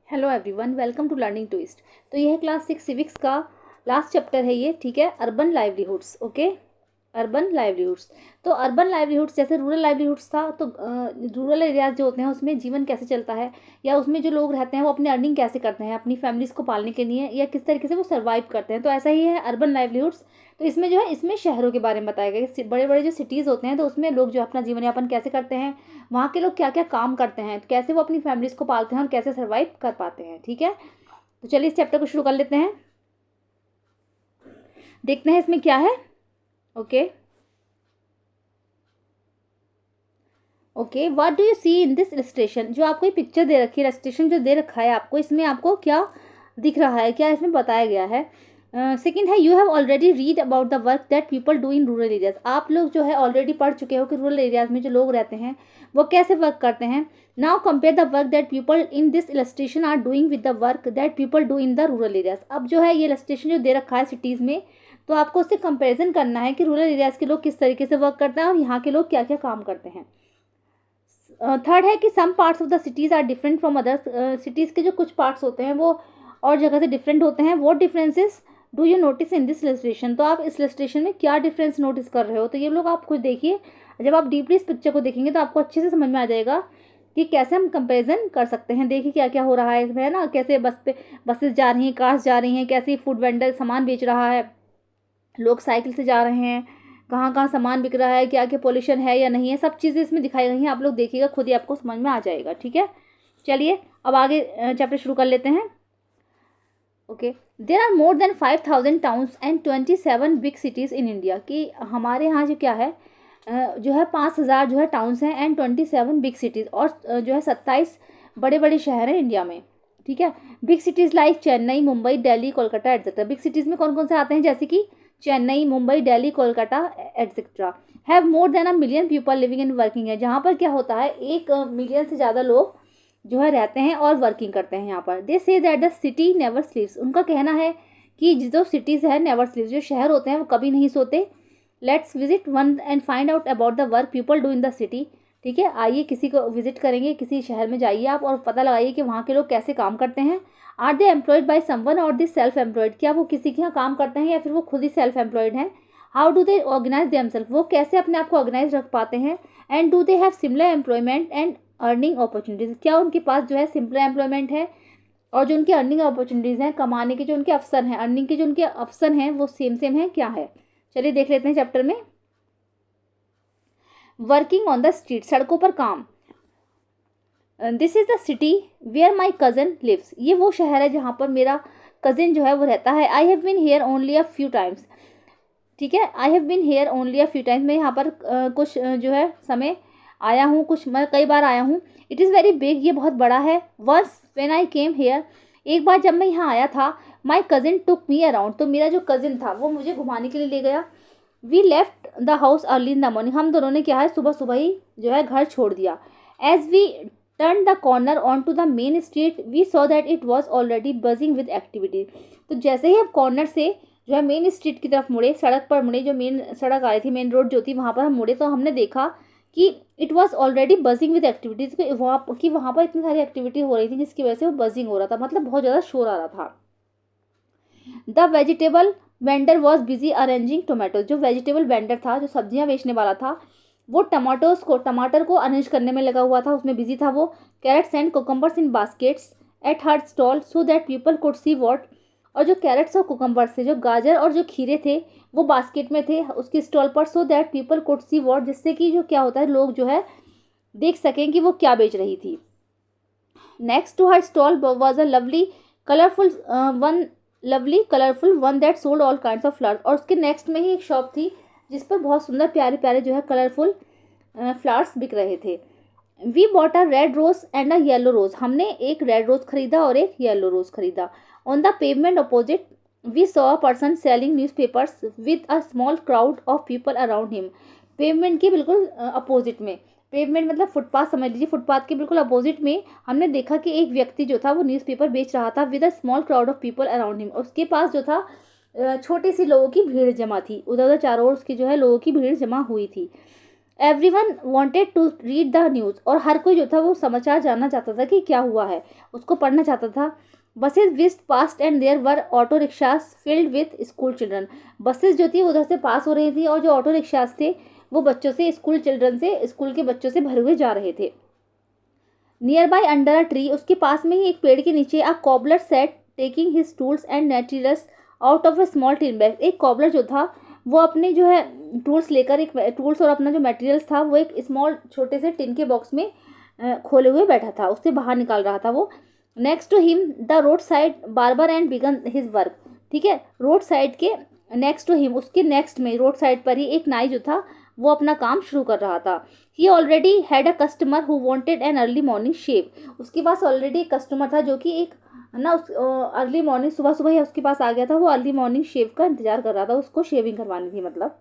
Hello everyone, welcome to learning twist. तो यह class 6 civics का लास्ट चैप्टर है ये, ठीक है। Urban livelihoods, okay. Urban livelihoods. तो अर्बन लाइवलीहुड्स जैसे रूरल लाइवलीहुड्स था, तो रूरल एरियाज जो होते हैं उसमें जीवन कैसे चलता है, या उसमें जो लोग रहते हैं वो अपनी अर्निंग कैसे करते हैं अपनी फैमिलीज को पालने के लिए, या किस तरीके से वो सर्वाइव करते हैं। तो ऐसा ही है अर्बन लाइवलीहुड्स। तो इसमें जो है, इसमें शहरों के बारे में बताया गया कि बड़े बड़े जो सिटीज़ होते हैं तो उसमें लोग जो अपना जीवन यापन कैसे करते हैं, वहाँ के लोग क्या क्या काम करते हैं, कैसे वो अपनी फैमिलीज को पालते हैं और कैसे सर्वाइव कर पाते हैं, ठीक है। तो चलिए इस चैप्टर को शुरू कर लेते हैं, देखते हैं इसमें क्या है। Okay okay, what do you see in this illustration. जो आपको ये पिक्चर दे रखी है, इलस्ट्रेशन जो दे रखा है आपको, इसमें आपको क्या दिख रहा है, क्या इसमें बताया गया है। सेकंड है, you have already read about the work that people do in rural areas. आप लोग जो है ऑलरेडी पढ़ चुके हो कि रूरल एरियाज में जो लोग रहते हैं वो कैसे वर्क करते हैं। Now compare the work that people in this illustration are doing with the work that people do in the rural areas. अब जो है ये इलस्ट्रेशन जो दे रखा है सिटीज़ में, तो आपको उससे कंपेरिजन करना है कि रूरल एरियाज़ के लोग किस तरीके से वर्क करते हैं और यहाँ के लोग क्या क्या काम करते हैं। थर्ड है कि some parts of the cities are different from others. Cities के जो कुछ पार्ट्स होते हैं वो और जगह से डिफरेंट होते हैं। वो differences do you notice in this illustration. तो आप इस इलस्ट्रेशन में क्या डिफरेंस नोटिस कर रहे हो, तो ये लोग आप खुद देखिए। जब आप डीपली इस पिक्चर को देखेंगे तो आपको अच्छे से समझ में आ जाएगा कि कैसे हम कंपैरिजन कर सकते हैं। देखिए क्या क्या हो रहा है इसमें, है ना। कैसे बसेस जा रही हैं, कार्स जा रही हैं, कैसे फूड वेंडर सामान बेच रहा है, लोग साइकिल से जा रहे हैं, कहाँ कहाँ सामान बिक रहा है, क्या क्या पोल्यूशन है या नहीं है, सब चीज़ें इसमें दिखाई गई हैं। आप लोग देखिएगा, खुद ही आपको समझ में आ जाएगा, ठीक है। चलिए अब आगे चैप्टर शुरू कर लेते हैं। Okay, there are more than 5,000 towns and 27 big cities in India. कि हमारे यहाँ जो क्या है, जो है 5,000 जो है टाउन्स हैं एंड 27 बिग सिटीज़, और जो है 27 बड़े बड़े शहर हैं इंडिया में, ठीक है। Big cities like Chennai, Mumbai, Delhi, Kolkata etcetera. Big cities में कौन कौन से आते हैं, जैसे कि Chennai, Mumbai, Delhi, Kolkata etcetera. Have more than a million people living and working है, जहाँ पर क्या होता है 1 मिलियन से ज़्यादा लोग जो है रहते हैं और वर्किंग करते हैं यहाँ पर। They say that the city never sleeps. उनका कहना है कि जो सिटीज़ है नेवर स्लीव्स, जो शहर होते हैं वो कभी नहीं सोते। Let's visit one and find out about the work people do in the city. ठीक है, आइए किसी को विजिट करेंगे, किसी शहर में जाइए आप और पता लगाइए कि वहाँ के लोग कैसे काम करते हैं। Are they employed by someone और दे सेल्फ एम्प्लॉयड। क्या वो किसी के यहाँ काम करते हैं या फिर वो खुद ही सेल्फ एम्प्लॉयड हैं। How do they organise themselves. वो कैसे अपने आप को ऑर्गेनाइज रख पाते हैं। And do they have similar employment and earning opportunities. क्या उनके पास जो है सिंपल एम्प्लॉयमेंट है और जो उनकी अर्निंग अपॉर्चुनिटीज़ हैं, कमाने के जो उनके अवसर हैं, अर्निंग के जो उनके अवसर हैं, वो सेम सेम हैं, क्या है। चलिए देख लेते हैं चैप्टर में। वर्किंग ऑन द स्ट्रीट, सड़कों पर काम। This is the city where my cousin lives. ये वो शहर है जहाँ पर मेरा कज़िन जो है वो रहता है। I have been here only a few times. ठीक है, I have been here only a few times. मैं यहाँ पर कुछ जो है समय आया हूँ, कुछ मैं कई बार आया हूँ। इट इज़ वेरी बिग, ये बहुत बड़ा है। Once when I came here, एक बार जब मैं यहाँ आया था, माई कज़िन टुक मी अराउंड। तो मेरा जो कज़िन था वो मुझे घुमाने के लिए ले गया। We left the house early in the morning. हम दोनों ने क्या है सुबह सुबह ही जो है घर छोड़ दिया। As we turn the corner on to the main street we saw that it was already buzzing with activity. तो जैसे ही हम कॉर्नर से जो है मेन स्ट्रीट की तरफ मुड़े, सड़क पर मुड़े, जो मेन सड़क आ रही थी, मेन रोड जो थी, वहाँ पर हम मुड़े तो हमने देखा कि it was already buzzing with activities. कि वहाँ पर इतनी सारी एक्टिविटी हो रही थी जिसकी वजह से वो बजिंग हो रहा था, मतलब बहुत ज़्यादा शोर आ रहा था। The vegetable vendor was busy arranging tomato. जो वेजिटेबल वेंडर था, जो सब्जियां बेचने वाला था, वो टमाटर को अरेंज करने में लगा हुआ था, उसमें बिजी था वो। Carrots and cucumbers in baskets at her stall so that people could see what. और जो कैरेट्स और कोकम्बर्स थे, जो गाजर और जो खीरे थे, वो बास्केट में थे उसके स्टॉल पर। सो that people could see what, जिससे कि जो क्या होता है, लोग जो है देख सकें कि वो क्या बेच रही थी। Next to her stall was a lovely colourful one that sold all kinds of flowers. और उसके नेक्स्ट में ही एक शॉप थी जिस पर बहुत सुंदर प्यारे प्यारे जो है कलरफुल फ्लावर्स बिक रहे थे। We bought a red rose and a yellow rose. हमने एक रेड रोज खरीदा और एक येलो रोज खरीदा। On the pavement opposite we saw a person selling news papers with a small crowd of people around him. Pavement के बिल्कुल opposite में, pavement मतलब फुटपाथ समझ लीजिए, फुटपाथ के बिल्कुल अपोजिट में हमने देखा कि एक व्यक्ति जो था वो न्यूज़पेपर बेच रहा था with a small crowd of people around him. उसके पास जो था छोटी सी लोगों की भीड़ जमा थी, उधर उधर चारों ओर उसकी जो है लोगों की भीड़ जमा हुई थी। Everyone wanted to read the news, और हर कोई जो था वो समाचार जानना चाहता था कि क्या हुआ है, उसको पढ़ना चाहता था। Buses whizzed past and there were auto rickshaws filled with school children. Buses जो थी उधर से पास हो रही थी और जो ऑटो रिक्शाज थे वो बच्चों से, स्कूल चिल्ड्रन से, स्कूल के बच्चों से भरे हुए जा रहे थे। Nearby under a tree, उसके पास में ही एक पेड़ के नीचे, a cobbler sat taking his tools and materials out of a small tin bag. एक कॉबलर जो था वो अपने जो है टूल्स लेकर, एक टूल्स और अपना जो मटेरियल्स था वो एक स्मॉल छोटे से टिन के बॉक्स में खोले हुए बैठा था, उससे बाहर निकाल रहा था वो। Next to him the road side barber and began his work. ठीक है, रोड साइड के नेक्स्ट टू हिम, उसके नेक्स्ट में रोड साइड पर ही एक नाई जो था वो अपना काम शुरू कर रहा था। He already had a customer who wanted an early morning shave. उसके पास ऑलरेडी एक कस्टमर था जो कि एक ना उस अर्ली मॉर्निंग, सुबह सुबह ही उसके पास आ गया था, वो अर्ली मॉर्निंग शेव का इंतजार कर रहा था, उसको शेविंग करवानी थी मतलब।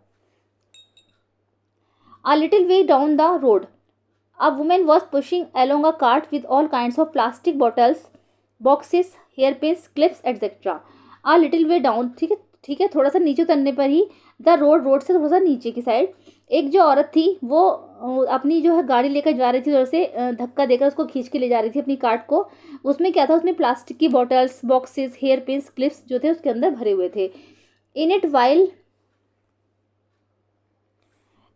A little way down the road a woman was pushing along a cart with all kinds of plastic bottles, boxes, hairpins, clips, etc. A little way down, ठीक है ठीक है, थोड़ा सा नीचे उतरने पर ही, द रोड, रोड से थोड़ा सा नीचे की साइड, एक जो औरत थी वो अपनी जो है गाड़ी लेकर जा रही थी, उधर से धक्का देकर उसको खींच के ले जा रही थी अपनी कार्ट को। उसमें क्या था, उसमें प्लास्टिक की bottles, boxes, hair pins, clips जो थे उसके अंदर भरे हुए थे। In it while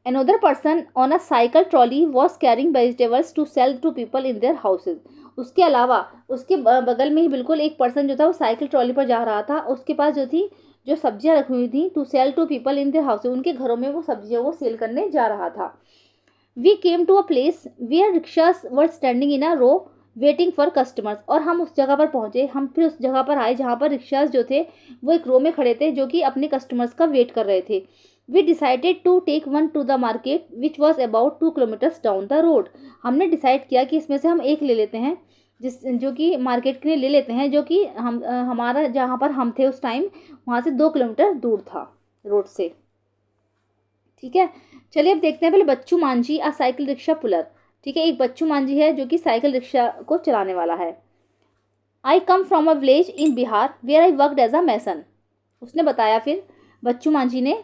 another person on a cycle trolley was carrying vegetables to sell to people in their houses। उसके अलावा उसके बगल में ही बिल्कुल एक पर्सन जो था वो साइकिल ट्रॉली पर जा रहा था, उसके पास जो थी जो सब्जियां रखी हुई थी, to sell to people in their houses, उनके घरों में वो सब्जियां वो सेल करने जा रहा था। We came to a place where rickshaws were standing in a row waiting for customers, और हम उस जगह पर पहुंचे, हम फिर उस जगह पर आए जहाँ पर रिक्शास जो थे वो एक रो में खड़े थे जो कि अपने कस्टमर्स का वेट कर रहे थे। We decided to take one to the market which was about 2 kilometres down the road. हमने डिसाइड किया कि इसमें से हम एक ले लेते हैं, जो कि मार्केट के लिए ले लेते हैं, जो कि हम हमारा जहाँ पर हम थे उस टाइम वहाँ से 2 किलोमीटर दूर था रोड से। ठीक है, चलिए अब देखते हैं पहले बच्चू मांझी आ साइकिल रिक्शा पुलर। ठीक है, एक बच्चू मांझी है जो कि साइकिल रिक्शा को चलाने वाला है। I come from a village in Bihar where I worked as a mason. उसने बताया फिर बच्चू मांझी ने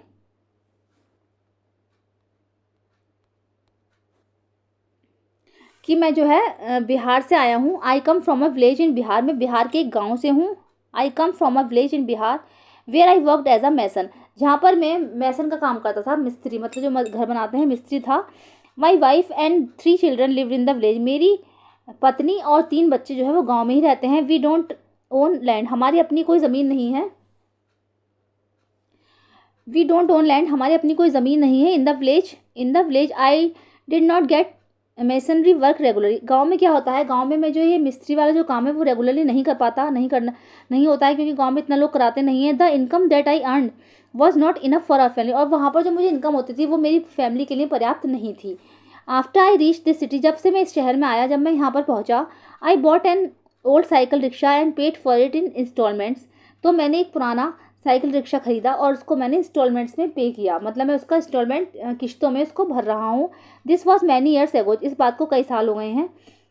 कि मैं जो है बिहार से आया हूँ। I come from a village in Bihar, मैं बिहार के एक गाँव से हूँ। I come from a village in Bihar where I worked as a mason, जहाँ पर मैं मैसन का काम करता था, मिस्त्री, मतलब जो घर बनाते हैं मिस्त्री था। My wife and 3 children lived in the village, मेरी पत्नी और 3 बच्चे जो है वो गाँव में ही रहते हैं। वी डोंट ओन लैंड, हमारी अपनी कोई ज़मीन नहीं है। वी डोंट ओन लैंड, हमारी अपनी कोई ज़मीन नहीं है। In the village I did not gate masonry work regularly, गांव में क्या होता है, गांव में मैं जो ये मिस्त्री वाला जो काम है वो रेगुलरली नहीं कर पाता, नहीं होता है, क्योंकि गांव में इतना लोग कराते नहीं है। The income that I earn was not enough for our family, और वहाँ पर जो मुझे इनकम होती थी वो मेरी फैमिली के लिए पर्याप्त नहीं थी। After I reach this city, जब से मैं इस शहर में आया, जब मैं यहाँ पर पहुँचा, I bought an old cycle rickshaw and paid for it in instalments, तो मैंने एक पुराना साइकिल रिक्शा खरीदा और उसको मैंने इंस्टॉलमेंट्स में पे किया, मतलब मैं उसका इंस्टॉलमेंट किश्तों में उसको भर रहा हूँ। This was many years ago, इस बात को कई साल हो गए हैं।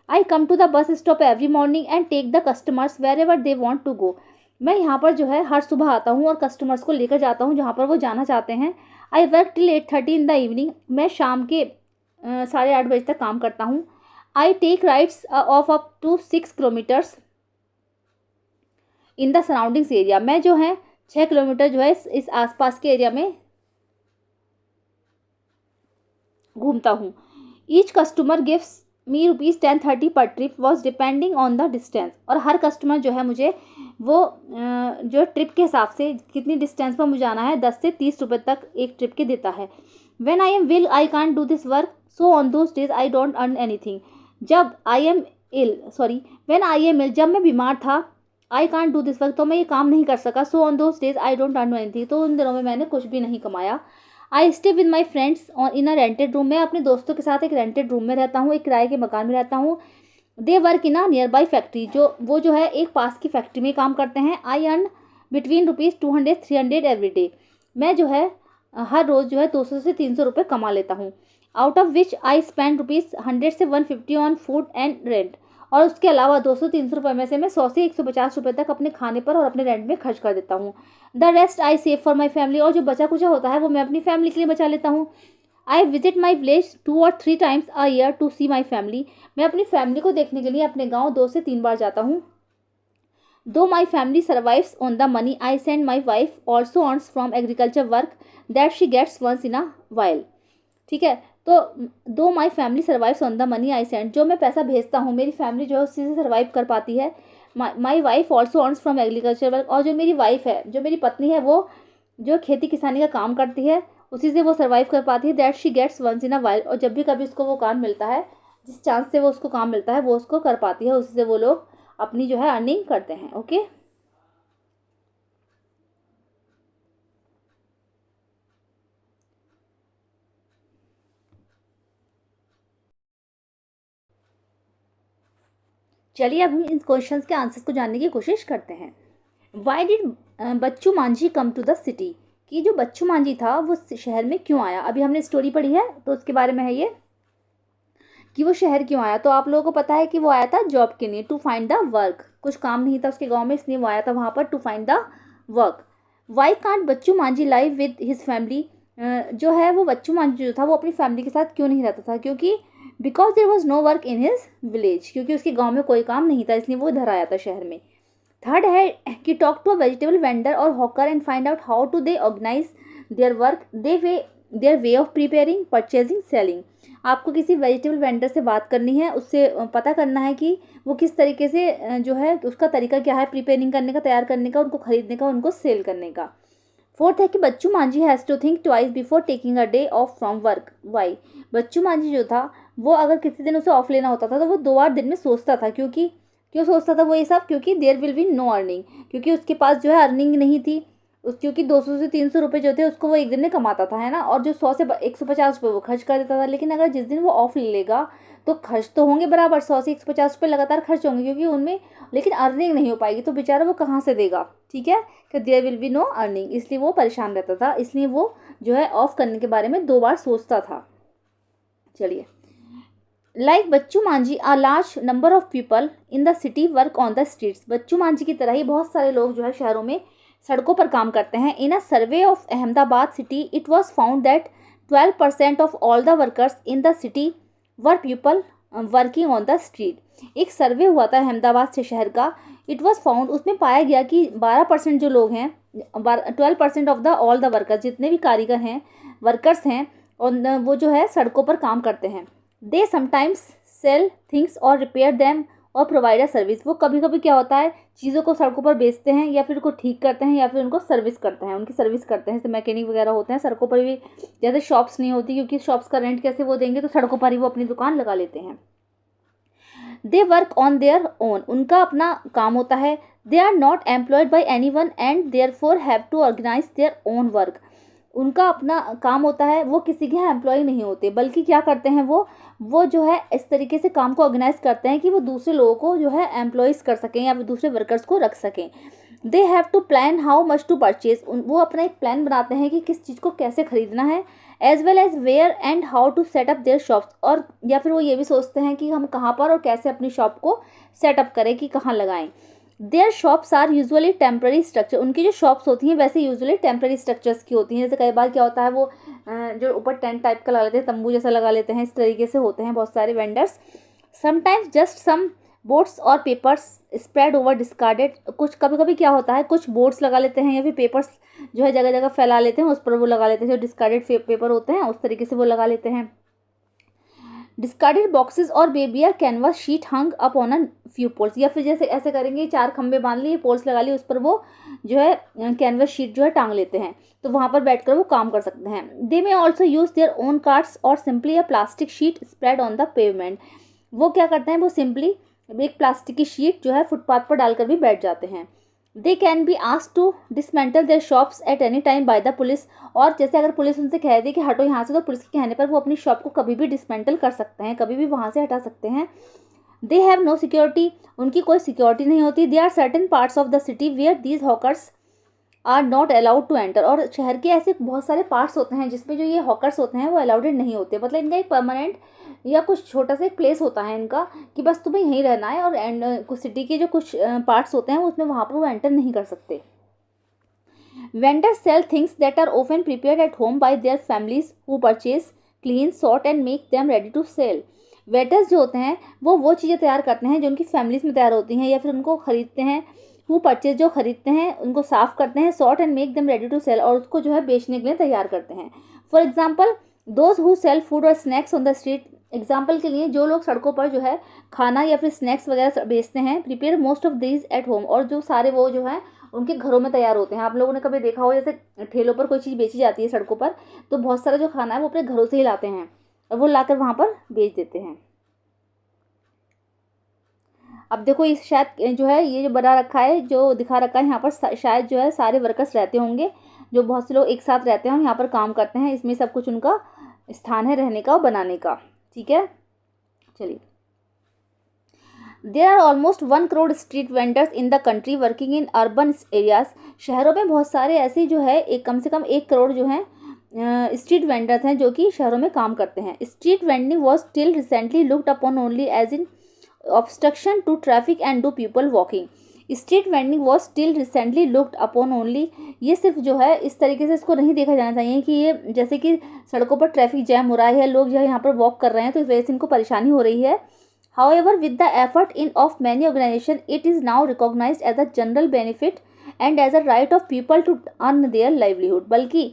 I come to the bus stop every morning and take the customers wherever they want to go, मैं यहाँ पर जो है हर सुबह आता हूँ और कस्टमर्स को लेकर जाता हूँ जहाँ पर वो जाना चाहते हैं। I work till 8:30 in the evening, मैं शाम के 8:30 बजे तक काम करता हूँ। I take rides of up to 6 kilometres in the surroundings area, मैं जो है 6 किलोमीटर जो है इस आसपास के एरिया में घूमता हूँ। ईच कस्टमर गिव्स मी ₹10-30 पर trip was depending on the distance, और हर कस्टमर जो है मुझे वो जो ट्रिप के हिसाब से कितनी डिस्टेंस पर मुझे जाना है 10 से 30 रुपये तक एक ट्रिप के देता है। When I am ill I can't do this work, so on those days I don't earn anything, जब I am ill sorry when I am ill, जब मैं बीमार था, I can't do this work, तो मैं ये काम नहीं कर सका। So on those days I don't earn anything, तो उन दिनों में मैंने कुछ भी नहीं कमाया। I stay with my friends on in a rented room, मैं अपने दोस्तों के साथ एक रेंटेड रूम में रहता हूँ, एक किराए के मकान में रहता हूँ। They work in a near by factory, वो जो है एक पास की फैक्ट्री में काम करते हैं। I earn between ₹200-300 every day, मैं जो है हर रोज़ जो है 200 से 300 रुपये कमा लेता हूँ। Out of which I spend ₹100 से 150 ऑन फूड एंड रेंट, और उसके अलावा 200-300 रुपये में से मैं 100 से 150 रुपये तक अपने खाने पर और अपने रेंट में खर्च कर देता हूँ। The rest I save for my family, और जो बचा कुचा होता है वो मैं अपनी फैमिली के लिए बचा लेता हूँ। I visit my village 2 or 3 times a year to see my family. मैं अपनी फैमिली को देखने के लिए अपने गाँव 2 से 3 बार जाता हूँ। दो my family survives on the money I send my wife also earns from agriculture work that she gets once in a while. ठीक है, तो दो my family survives on the money I send, जो मैं पैसा भेजता हूँ मेरी फैमिली जो है उसी से सर्वाइव कर पाती है। माई wife also earns from agriculture work, और जो मेरी वाइफ है, जो मेरी पत्नी है, वो जो खेती किसानी का काम करती है उसी से वो सर्वाइव कर पाती है। That she gets once in a while, और जब भी कभी उसको वो काम मिलता है, जिस चांस से वो उसको काम मिलता है वो उसको कर पाती है, उसी से वो लोग अपनी जो है अर्निंग करते हैं। ओके, चलिए अब हम इन क्वेश्चंस के आंसर्स को जानने की कोशिश करते हैं। Why did Bachchu Manjhi come to the city, कि जो बच्चू मांझी था वो शहर में क्यों आया। अभी हमने स्टोरी पढ़ी है तो उसके बारे में है ये कि वो शहर क्यों आया। तो आप लोगों को पता है कि वो आया था जॉब के लिए, टू फाइंड द वर्क। कुछ काम नहीं था उसके गांव में, इसलिए वो आया था वहाँ पर to find the work. Why can't Bachchu Manjhi live with his family, जो है वो बच्चू मांझी जो था वो अपनी फैमिली के साथ क्यों नहीं रहता था, क्योंकि because there was no work in his village, क्योंकि उसके गाँव में कोई काम नहीं था, इसलिए वो इधर आया था शहर में। थर्ड है कि talk to a vegetable vendor और hawker and find out how to they organise their work, their way of preparing, purchasing, selling. आपको किसी वेजिटेबल वेंडर से बात करनी है, उससे पता करना है कि वो किस तरीके से जो है उसका तरीका क्या है प्रिपेयरिंग करने का, तैयार करने का, उनको खरीदने का, उनको सेल करने का। फोर्थ है कि Bachchu Manjhi has to think twice before taking a day off from work. Why, Bachchu Manjhi जो था वो अगर किसी दिन उसे ऑफ लेना होता था तो वो 2 बार दिन में सोचता था, क्योंकि क्यों सोचता था वो ये सब, क्योंकि there will be no earning, क्योंकि उसके पास जो है अर्निंग नहीं थी उस, क्योंकि 200 से 300 रुपये जो थे उसको वो एक दिन में कमाता था, है ना, और जो 100 से 150 रुपये वो खर्च कर देता था। लेकिन अगर जिस दिन वो ऑफ ले लेगा तो खर्च तो होंगे बराबर, 100 से 150 रुपये लगातार खर्च होंगे क्योंकि उनमें, लेकिन अर्निंग नहीं हो पाएगी, तो बेचारा वो कहाँ से देगा। ठीक है, कि there will be no earning, इसलिए वो परेशान रहता था, इसलिए वो जो है ऑफ करने के बारे में 2 बार सोचता था। चलिए, like Bachchu Manjhi a large number of people in the city work on the streets, Bachchu Manjhi की तरह ही बहुत सारे लोग जो है शहरों में सड़कों पर काम करते हैं। In a survey of Ahmedabad city it was found that 12% of all the workers in the city were people working on the street. एक सर्वे हुआ था अहमदाबाद से शहर का, इट वॉज फाउंड, उसमें पाया गया कि 12% जो लोग हैं, 12% of the all the workers, जितने भी कारीगर हैं, वर्कर्स हैं, और वो जो है सड़कों पर काम करते हैं। दे समटाइम्स सेल थिंग्स और रिपेयर दैम और प्रोवाइड अ सर्विस, वो कभी कभी क्या होता है चीज़ों को सड़कों पर बेचते हैं या फिर उनको ठीक करते हैं या फिर उनको सर्विस करते हैं, उनकी सर्विस करते हैं, जैसे मैकेनिक वगैरह होते हैं सड़कों पर भी। जैसे शॉप्स नहीं होती क्योंकि शॉप्स का रेंट कैसे वो देंगे, तो सड़कों पर ही वो अपनी दुकान लगा लेते हैं। They work on their own, उनका अपना काम होता है। They are not employed by anyone and therefore have to organise their own work, उनका अपना काम होता है, वो किसी के यहाँ एम्प्लॉय नहीं होते, बल्कि क्या करते हैं वो जो है इस तरीके से काम को ऑर्गेनाइज करते हैं कि वो दूसरे लोगों को जो है एम्प्लॉयज़ कर सकें या फिर दूसरे वर्कर्स को रख सकें। They have to plan how much to purchase, वो अपना एक प्लान बनाते हैं कि किस चीज़ को कैसे खरीदना है, as well as where and how to set up their shops, और या फिर वो ये भी सोचते हैं कि हम कहाँ पर और कैसे अपनी शॉप को सेटअप करें, कि कहाँ लगाएं। Their shops are usually temporary structure, उनकी जो शॉप्स होती हैं वैसे यूजुअली टेम्प्रेरी स्ट्रक्चर्स की होती हैं। जैसे कई बार क्या होता है वो जो ऊपर टेंट टाइप का लगा लेते हैं, तंबू जैसा लगा लेते हैं, इस तरीके से होते हैं बहुत सारे vendors. Sometimes just some boards और पेपर्स स्प्रेड ओवर डिस्कार्डेड, कुछ कभी कभी क्या होता है कुछ बोर्ड्स लगा लेते हैं या फिर पेपर्स जो है जगह जगह फैला लेते हैं, उस पर वो लगा लेते हैं, जो डिस्कार्डेड पेपर होते हैं उस तरीके से वो लगा लेते हैं। डिस्कार्डेड बॉक्सेस और बेबियर canvas sheet hung up on a few poles, या फिर जैसे ऐसे करेंगे 4 खंबे बांध लिए, पोल्स लगा लिए, उस पर वो जो है कैनवास शीट जो है टांग लेते हैं, तो वहाँ पर बैठकर वो काम कर सकते हैं। They may also use their own cards और simply a plastic sheet spread on the pavement, वो क्या करते हैं वो सिंपली एक प्लास्टिक की शीट जो है फुटपाथ पर डालकर भी बैठ जाते हैं। They can be asked to dismantle their shops at any time by the police, और जैसे अगर पुलिस उनसे कह दी कि हटो यहाँ से, तो पुलिस के कहने पर वो अपनी शॉप को कभी भी डिसमेंटल कर सकते हैं, कभी भी वहाँ से हटा सकते हैं। दे हैव नो सिक्योरिटी, उनकी कोई सिक्योरिटी नहीं होती। They are certain parts of the city where these hawkers are not allowed to enter, और शहर के ऐसे बहुत सारे पार्ट्स होते हैं जिसमें जो ये हॉकर्स होते हैं वो अलाउडेड नहीं होते, मतलब इनका एक परमानेंट या कुछ छोटा सा एक प्लेस होता है इनका कि बस तुम्हें यहीं रहना है, और एंड कुछ सिटी के जो कुछ पार्ट्स होते हैं उसमें वहाँ पर वो एंटर नहीं कर सकते। Vendors sell things that are often prepared at home by their families who purchase clean, sort and make them ready to sell. Waiters जो होते हैं वो चीज़ें तैयार करते हैं जो उनकी फैमिलीज में तैयार होती हैं, या फिर उनको खरीदते हैं, वो परचेज जो खरीदते हैं उनको साफ़ करते हैं, sort and make them ready to sell, और उसको जो है बेचने के लिए तैयार करते हैं। For example those who sell food और snacks on the street, example के लिए जो लोग सड़कों पर जो है खाना या फिर स्नैक्स वगैरह बेचते हैं, prepare most of these at home, और जो सारे वो जो है उनके घरों में तैयार होते हैं। आप लोगों ने कभी देखा हो जैसे ठेलों पर कोई चीज़ बेची जाती है सड़कों पर, तो बहुत सारा जो खाना है वो अपने घरों से ही लाते हैं और वो लाकर वहाँ पर बेच देते हैं। अब देखो इस शायद जो है ये जो बना रखा है, जो दिखा रखा है यहाँ पर, शायद जो है सारे वर्कर्स रहते होंगे, जो बहुत से लोग एक साथ रहते हैं और यहाँ पर काम करते हैं। इसमें सब कुछ उनका स्थान है रहने का और बनाने का। ठीक है, चलिए। There are almost 1 crore street vendors in the country working in urban areas. शहरों में बहुत सारे ऐसे जो है एक कम से कम 1 करोड़ जो हैं स्ट्रीट वेंडर्स हैं जो कि शहरों में काम करते हैं। Street vending was till recently looked upon only as an obstruction to traffic and to people walking. Street vending was still recently looked upon only, ये सिर्फ जो है इस तरीके से इसको नहीं देखा जाना चाहिए कि ये जैसे कि सड़कों पर ट्रैफिक जैम हो रहा है, लोग जो है यहाँ पर वॉक कर रहे हैं तो इस वजह से इनको परेशानी हो रही है। However, with the effort of many organizations, it is now recognized as a general benefit and as a right of people to earn their livelihood। बल्कि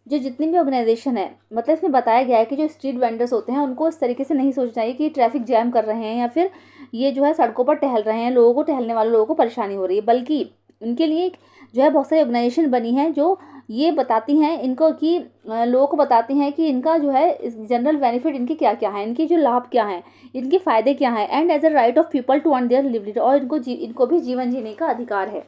जो जितनी भी ऑर्गेनाइजेशन है, मतलब इसमें बताया गया है कि जो स्ट्रीट वेंडर्स होते हैं उनको इस तरीके से नहीं सोचना चाहिए कि ट्रैफिक जैम कर रहे हैं या फिर ये जो है सड़कों पर टहल रहे हैं, लोगों को टहलने वाले लोगों को परेशानी हो रही है, बल्कि इनके लिए जो है बहुत सारी ऑर्गेनाइजेशन बनी है जो ये बताती हैं इनको कि लोगों को बताती हैं कि इनका जो है जनरल बेनिफिट इनके क्या क्या है, इनके जो लाभ क्या हैं, इनके फ़ायदे क्या हैं, and as a right of people to earn their livelihood, और इनको भी जीवन जीने का अधिकार है।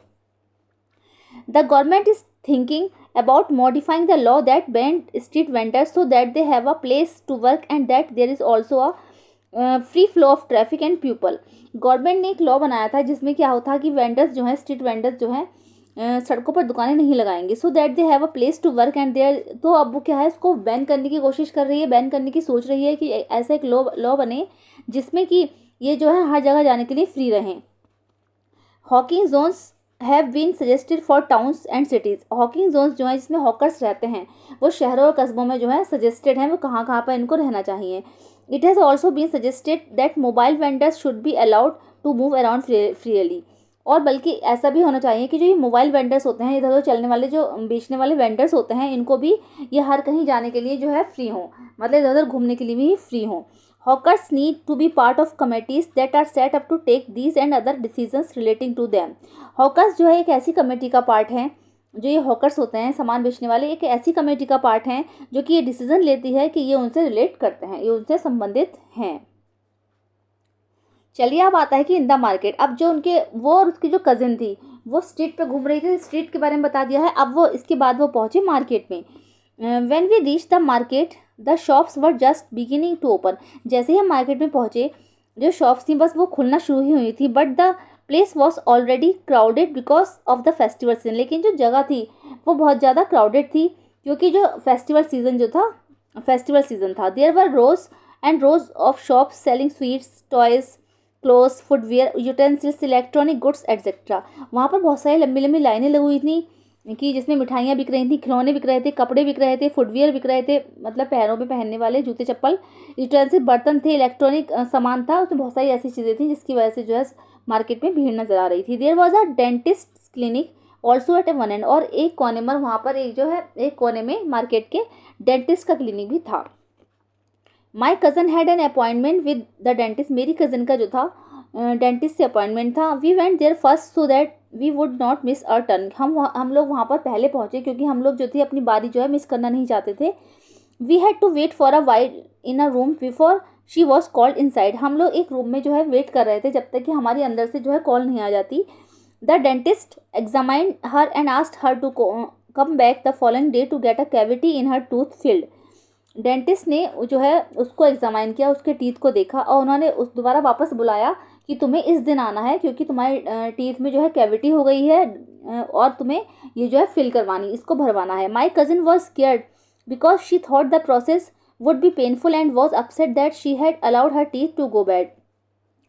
The government is thinking about modifying the law that banned street vendors so that they have a place to work and that there is also a free flow of traffic and people। Government ने एक law बनाया था जिसमें क्या होता है कि vendors जो हैं, स्ट्रीट वेंडर्स जो हैं सड़कों पर दुकानें नहीं लगाएंगे, so that they have a place to work and there. तो अब वो क्या है, इसको बैन करने की कोशिश कर रही है, बैन करने की सोच रही है कि ऐसा एक लॉ बने जिसमें कि ये जो है हर जगह जाने के लिए फ्री रहें। Hawking zones have been suggested for towns and cities. Hawking zones जो हैं जिसमें हॉकर्स रहते हैं वो शहरों और कस्बों में जो है सजेस्टेड हैं, वो कहाँ कहाँ पर इनको रहना चाहिए। It has also been suggested that mobile vendors should be allowed to move around freely. और बल्कि ऐसा भी होना चाहिए कि जो ये मोबाइल वेंडर्स होते हैं, इधर उधर चलने वाले जो बेचने वाले वेंडर्स होते हैं, इनको भी ये हर कहीं जाने के लिए जो है फ्री हों, मतलब इधर उधर घूमने के लिए भी फ्री हों। Hawkers need to be part of committees that are set up to take these and other decisions relating to them। Hawkers जो है एक ऐसी कमेटी का पार्ट है, जो ये हॉकर्स होते हैं सामान बेचने वाले, एक ऐसी कमेटी का पार्ट हैं जो कि ये डिसीजन लेती है कि ये उनसे रिलेट करते हैं, ये उनसे संबंधित हैं। चलिए अब आता है कि इन द मार्केट। अब जो उनके वो और उसकी जो कज़िन थी वो स्ट्रीट पे घूम रही थी, स्ट्रीट के बारे में बता दिया है। अब वो इसके बाद वो पहुँचे मार्केट में। When we reach the market the shops were just beginning to open. जैसे ही हम मार्केट में पहुँचे, जो शॉप्स थी बस वो खुलना शुरू ही हुई थी, but the place was already crowded because of the festival season. लेकिन जो जगह थी वो बहुत ज़्यादा क्राउडेड थी क्योंकि जो फेस्टिवल सीजन था। There were rows and rows of shops selling sweets, toys, clothes, footwear, utensils, electronic goods etcetera. वहाँ पर बहुत सारी लंबी लंबी लाइनें लगी हुई थी कि जिसमें मिठाइयाँ बिक रही थी, खिलौने बिक रहे थे, कपड़े बिक रहे थे, फुटवियर बिक रहे थे, मतलब पैरों में पहनने वाले जूते चप्पल, यूटेंसिल बर्तन थे, इलेक्ट्रॉनिक सामान था, उसमें बहुत सारी ऐसी चीज़ें थी जिसकी वजह से जो है मार्केट में भीड़ नज़र आ रही थी। There was a dentist clinic also at a one end, और एक कोने में वहाँ पर एक कोने में मार्केट के डेंटिस्ट का क्लिनिक भी था। My cousin had an appointment with the dentist. मेरी कज़न का जो था डेंटिस्ट से अपॉइंटमेंट था। We went there first so that we would not miss a turn. हम लोग वहाँ पर पहले पहुँचे क्योंकि हम लोग जो थे अपनी बारी जो है मिस करना नहीं चाहते थे। We had to wait for a while in a room before she was called inside. हम लोग एक रूम में जो है वेट कर रहे थे जब तक कि हमारी अंदर से जो है कॉल नहीं आ जाती। The dentist examined her and asked her to come back the following day to get a cavity in her tooth filled. Dentist ने जो है उसको एग्जामाइन किया, उसके टीथ को देखा और उन्होंने उस दोबारा वापस बुलाया कि तुम्हें इस दिन आना है क्योंकि तुम्हारी टीथ में जो है कैविटी हो गई है और तुम्हें ये जो है फिल करवानी, इसको भरवाना है। My cousin was scared because she thought the process would be painful and was upset that she had allowed her teeth to go bad.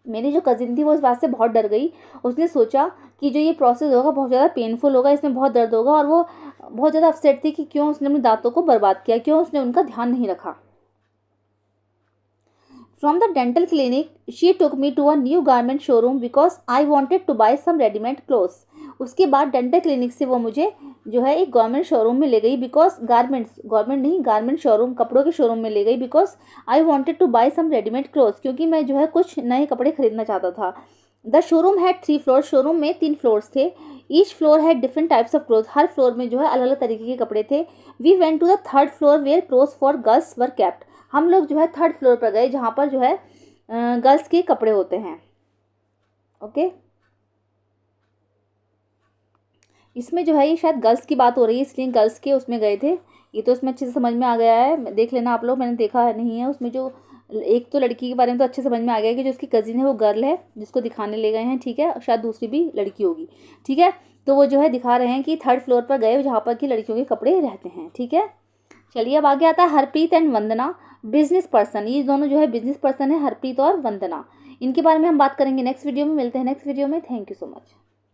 मेरी जो कज़िन थी वो इस बात से बहुत डर गई। उसने सोचा कि जो ये प्रोसेस होगा बहुत ज़्यादा पेनफुल होगा, इसमें बहुत दर्द होगा, और वो बहुत ज़्यादा अपसेट थी कि क्यों उसने अपने दांतों को बर्बाद किया, क्यों उसने उनका ध्यान नहीं रखा। From the dental clinic she took me to a new garment showroom because I wanted to buy some readymade clothes. उसके बाद डेंटल क्लिनिक से वो मुझे जो है एक गवर्नमेंट शोरूम में ले गई, बिकॉज गारमेंट शोरूम, कपड़ों के शोरूम में ले गई, because I wanted to buy some readymade clothes, क्योंकि मैं जो है कुछ नए कपड़े खरीदना चाहता था। The showroom had 3 floor, showroom में 3 फ्लोर्स थे। Each floor had different types of cloth, हर फ्लोर में जो है अलग अलग तरीके के कपड़े थे। We went to the 3rd floor where clothes for girls were kept. हम लोग जो है 3rd फ्लोर पर गए जहाँ पर जो है गर्ल्स के कपड़े होते हैं। ओके, इसमें जो है ये शायद गर्ल्स की बात हो रही है, इसलिए गर्ल्स के उसमें गए थे। ये तो उसमें अच्छे से समझ में आ गया है, देख लेना आप लोग, मैंने देखा है नहीं है उसमें। जो एक तो लड़की के बारे में तो अच्छे से समझ में आ गया कि जो उसकी कजिन है वो गर्ल है जिसको दिखाने ले गए हैं, ठीक है, शायद दूसरी भी लड़की होगी, ठीक है। तो वो जो है दिखा रहे हैं कि 3rd फ्लोर पर गए जहाँ पर कि लड़कियों के कपड़े रहते हैं, ठीक है। चलिए अब आगे आता है Harpreet and Vandana, business person. ये दोनों जो है बिजनेस पर्सन है, हरप्रीत और वंदना। इनके बारे में हम बात करेंगे नेक्स्ट वीडियो में। मिलते हैं नेक्स्ट वीडियो में। Thank you so much.